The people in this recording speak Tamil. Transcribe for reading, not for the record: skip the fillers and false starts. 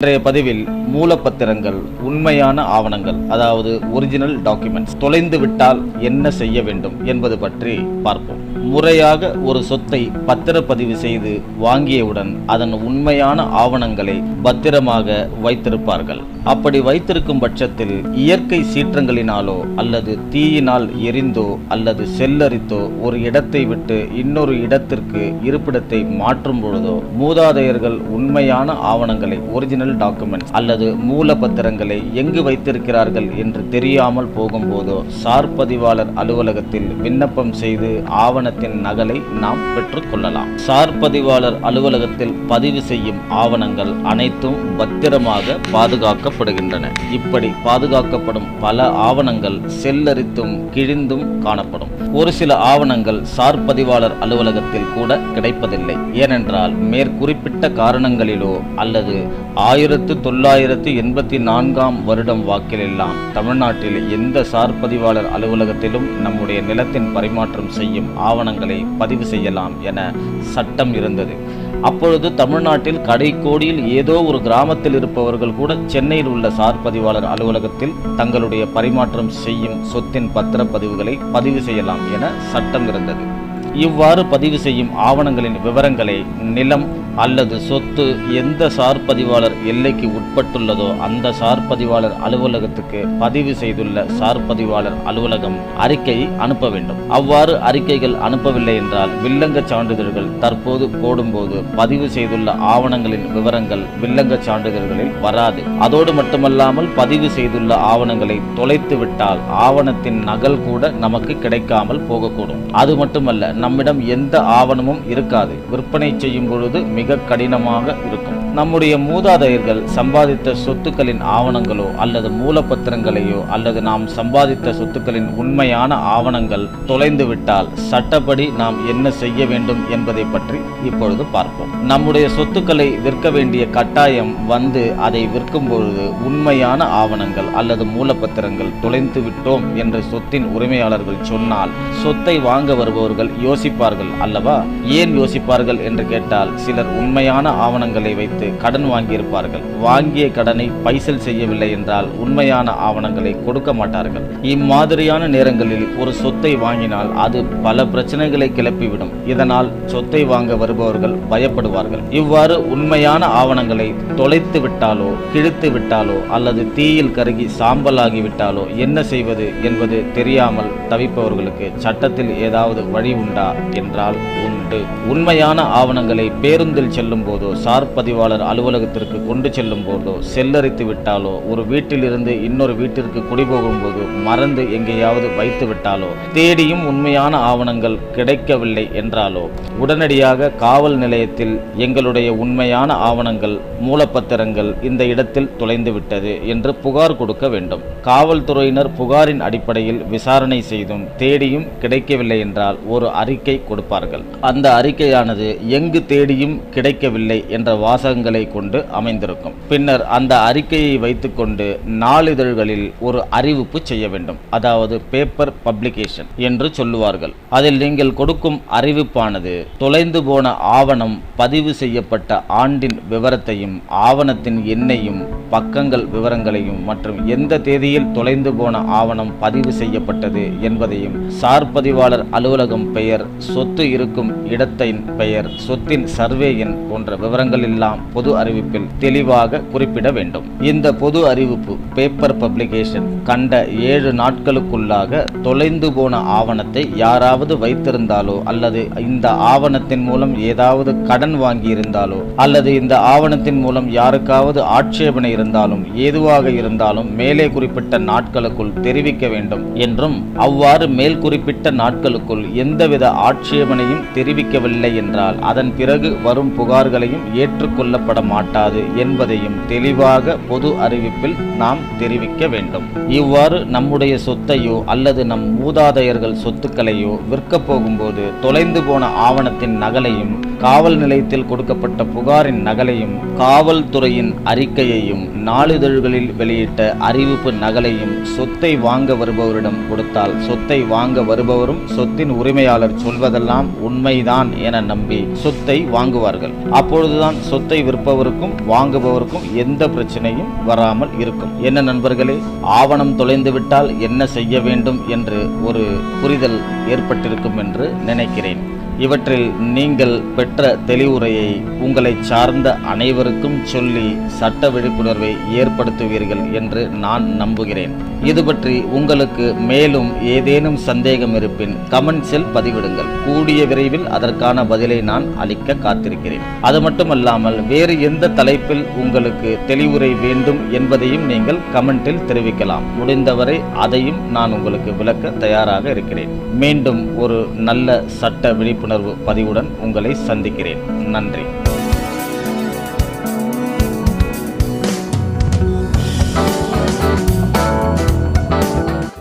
இன்றைய பதிவில் மூலப்பத்திரங்கள், உண்மையான ஆவணங்கள், அதாவது ஒரிஜினல் டாக்குமெண்ட்ஸ் தொலைந்து விட்டால் என்ன செய்ய வேண்டும் என்பது பற்றி பார்ப்போம். முறையாக ஒரு சொத்தை பத்திரப்பதிவு செய்து வாங்கியவுடன் அதன் உண்மையான ஆவணங்களை பத்திரமாக வைத்திருப்பார்கள். அப்படி வைத்திருக்கும் பட்சத்தில் இயற்கை சீற்றங்களினாலோ அல்லது தீயினால் எரிந்தோ அல்லது செல்லரித்தோ ஒரு இடத்தை விட்டு இன்னொரு இடத்திற்கு இருப்பிடத்தை மாற்றும் பொழுதோ மூதாதையர்கள் உண்மையான ஆவணங்களை, ஒரிஜினல் டாக்குமெண்ட்ஸ் அல்லது மூலப்பத்திரங்களை எங்கு வைத்திருக்கிறார்கள் என்று தெரியாமல் போகும்போதோ சார்பதிவாளர் அலுவலகத்தில் விண்ணப்பம் செய்து ஆவணத்தின் நகலை நாம் பெற்றுக்கொள்ளலாம். சார்பதிவாளர் அலுவலகத்தில் பதிவு செய்யும் ஆவணங்கள் அனைத்தும் பத்திரமாக பாதுகாக்கப்படுகின்றன. இப்படி பாதுகாக்கப்படும் பல ஆவணங்கள் செல்லரித்தும் கிழிந்தும் காணப்படும். ஒரு சில ஆவணங்கள் சார்பதிவாளர் அலுவலகத்தில் கூட கிடைப்பதில்லை. ஏனென்றால் மேற்குறிப்பிட்ட காரணங்களிலோ அல்லது 1984 வருடம் வாக்கிலெல்லாம் தமிழ்நாட்டில் எந்த சார்பதிவாளர் அலுவலகத்திலும் நம்முடைய நிலத்தின் பரிமாற்றம் செய்யும் ஆவணங்களை பதிவு செய்யலாம் என சட்டம் இருந்தது. அப்பொழுது தமிழ்நாட்டில் கடைக்கோடியில் ஏதோ ஒரு கிராமத்தில் இருப்பவர்கள் கூட சென்னையில் உள்ள சார்பதிவாளர் அலுவலகத்தில் தங்களுடைய பரிமாற்றம் செய்யும் சொத்தின் பத்திரப்பதிவுகளை பதிவு செய்யலாம் என சட்டம் இருந்தது. இவ்வாறு பதிவு செய்யும் ஆவணங்களின் விவரங்களை நிலம் அல்லது சொத்து எந்த சார்பதிவாளர் எல்லைக்கு உட்பட்டுள்ளதோ அந்த சார்பதிவாளர் அலுவலகத்துக்கு பதிவு செய்துள்ள சார்பதிவாளர் அலுவலகம் அறிக்கையை அனுப்ப வேண்டும். அவ்வாறு அறிக்கைகள் அனுப்பவில்லை என்றால் வில்லங்க சான்றிதழ்கள் தற்போது போடும்போது பதிவு செய்துள்ள ஆவணங்களின் விவரங்கள் வில்லங்க சான்றிதழ்களில் வராது. அதோடு மட்டுமல்லாமல் பதிவு செய்துள்ள ஆவணங்களை தொலைத்து விட்டால் ஆவணத்தின் நகல் கூட நமக்கு கிடைக்காமல் போகக்கூடும். அது மட்டுமல்ல, நம்மிடம் எந்த ஆவணமும் இருக்காது. விற்பனை செய்யும் பொழுது மிக கடினமாக இருக்கும். நம்முடைய மூதாதையர்கள் சம்பாதித்த சொத்துக்களின் ஆவணங்களோ அல்லது மூலப்பத்திரங்களையோ அல்லது நாம் சம்பாதித்த சொத்துக்களின் உண்மையான ஆவணங்கள் தொலைந்து விட்டால் சட்டப்படி நாம் என்ன செய்ய வேண்டும் என்பதை பற்றி இப்பொழுது பார்ப்போம். நம்முடைய சொத்துக்களை விற்க வேண்டிய கட்டாயம் வந்து அதை விற்கும் பொழுது உண்மையான ஆவணங்கள் அல்லது மூலப்பத்திரங்கள் தொலைந்து விட்டோம் என்று சொத்தின் உரிமையாளர்கள் சொன்னால் சொத்தை வாங்க வருபவர்கள் யோசிப்பார்கள் அல்லவா? ஏன் யோசிப்பார்கள் என்று கேட்டால், சிலர் உண்மையான ஆவணங்களை வைத்து கடன் வாங்கியிருப்பார்கள். வாங்கிய கடனை பைசல் செய்யவில்லை என்றால் உண்மையான ஆவணங்களை கொடுக்க மாட்டார்கள். இம்மாதிரியான நேரங்களில் ஒரு சொத்தை வாங்கினால் அது பல பிரச்சனைகளை கிளப்பிவிடும். இதனால் சொத்தை வாங்க வருபவர்கள் பயப்படுவார்கள். இவ்வாறு உண்மையான ஆவணங்களை தொலைத்து விட்டாலோ கிழித்து விட்டாலோ அல்லது தீயில் கருகி சாம்பலாகி விட்டாலோ என்ன செய்வது என்பது தெரியாமல் தவிப்பவர்களுக்கு சட்டத்தில் ஏதாவது வழி உண்டா என்றால் உண்டு. உண்மையான ஆவணங்களை பேருந்தில் செல்லும் போதோ சார்பதிவாளர் அலுவலகத்திற்கு கொண்டு செல்லும் போதோ செல்லரித்து விட்டாலோ ஒரு வீட்டிலிருந்து இன்னொரு வீட்டிற்கு குடிபோகும் போது மறந்து எங்கேயாவது வைத்து விட்டாலோ தேடியும் உண்மையான ஆவணங்கள் கிடைக்கவில்லை என்றாலோ உடனடியாக காவல் நிலையத்தில் எங்களுடைய உண்மையான ஆவணங்கள், மூலப்பத்திரங்கள் இந்த இடத்தில் தொலைந்து விட்டது என்று புகார் கொடுக்க வேண்டும். காவல்துறையினர் புகாரின் அடிப்படையில் விசாரணை செய்தும் தேடியும் கிடைக்கவில்லை என்றால் ஒரு அறிக்கை கொடுப்பார்கள். அந்த அறிக்கையானது எங்கு தேடியும் கிடைக்கவில்லை என்ற வாசகங்களை கொண்டு அமைந்திருக்கும். பின்னர் அந்த அறிக்கையை வைத்துக்கொண்டு நாளிதழ்களில் ஒரு அறிவிப்பு செய்ய வேண்டும். அதாவது பேப்பர் பப்ளிகேஷன் என்று சொல்லுவார்கள். அதில் நீங்கள் கொடுக்கும் அறிவிப்பானது தொலைந்து போன ஆவணம் பதிவு செய்யப்பட்ட ஆண்டின் விவரத்தையும் ஆவணத்தின் எண்ணையும் பக்கங்கள் விவரங்களையும் மற்றும் எந்த தேதியில் தொலைந்து போன ஆவணம் பதிவு செய்யப்பட்டது என்பதையும் சார்பதிவாளர் அலுவலகம் பெயர், சொத்து இருக்கும் இடத்தின் பெயர், சொத்தின் சர்வே எண் போன்ற விவரங்கள் எல்லாம் பொது அறிவிப்பில் தெளிவாக குறிப்பிட வேண்டும். இந்த பொது அறிவிப்பு பேப்பர் பப்ளிகேஷன் கண்ட 7 நாட்களுக்குள்ளாக தொலைந்து போன ஆவணத்தை யாராவது வைத்திருந்தாலோ அல்லது இந்த ஆவணத்தின் மூலம் ஏதாவது கடன் வாங்கியிருந்தாலோ அல்லது இந்த ஆவணத்தின் மூலம் யாருக்காவது ஆட்சேபனை இருந்தாலும் எதுவாக இருந்தாலும் மேலே குறிப்பிட்ட நாட்களுக்குள் தெரிவிக்க வேண்டும் என்றும், அவ்வாறு மேல் குறிப்பிட்ட நாட்களுக்குள் எந்தவித ஆட்சேபனையும் தெரிவிக்கவில்லை என்றால் அதன் பிறகு வரும் புகார்களையும் ஏற்றுக்கொள்ளப்பட மாட்டாது என்பதையும் தெளிவாக பொது அறிவிப்பில் நாம் தெரிவிக்க வேண்டும். இவ்வாறு நம்முடைய சொத்தையோ அல்லது நம் மூதாதையர்கள் சொத்துக்களையோ விற்க போகும்போது தொலைந்து போன ஆவணத்தின் நகலையும் காவல் நிலையத்தில் கொடுக்கப்பட்ட புகாரின் நகலையும் காவல்துறையின் அறிக்கையையும் நாளிதழ்களில் வெளியிட்ட அறிவிப்பு நகலையும் சொத்தை வாங்க வருபவரிடம் கொடுத்தால் சொத்தை வாங்க வருபவரும் சொத்தின் உரிமையாளர் சொல்வதெல்லாம் உண்மைதான் என நம்பி சொத்தை வாங்குவார்கள். அப்பொழுதுதான் சொத்தை விற்பவருக்கும் வாங்குபவருக்கும் எந்த பிரச்சனையும் வராமல் இருக்கும். என்ன நண்பர்களே, ஆவணம் தொலைந்துவிட்டால் என்ன செய்ய வேண்டும் என்று ஒரு புரிதல் ஏற்பட்டிருக்கும் என்று நினைக்கிறேன். இவற்றில் நீங்கள் பெற்ற தெளிவுரையை உங்களை சார்ந்த அனைவருக்கும் சொல்லி சட்ட விழிப்புணர்வை ஏற்படுத்துவீர்கள் என்று நான் நம்புகிறேன். இது பற்றி உங்களுக்கு மேலும் ஏதேனும் சந்தேகம் இருப்பின் கமெண்ட்ஸில் பதிவிடுங்கள். கூடிய விரைவில் அதற்கான பதிலை நான் அளிக்க காத்திருக்கிறேன். அது மட்டுமல்லாமல் வேறு எந்த தலைப்பில் உங்களுக்கு தெளிவுரை வேண்டும் என்பதையும் நீங்கள் கமெண்டில் தெரிவிக்கலாம். முடிந்தவரை அதையும் நான் உங்களுக்கு விளக்க தயாராக இருக்கிறேன். மீண்டும் ஒரு நல்ல சட்ட விழிப்புணர்வு பதிவுடன் உங்களை சந்திக்கிறேன். நன்றி.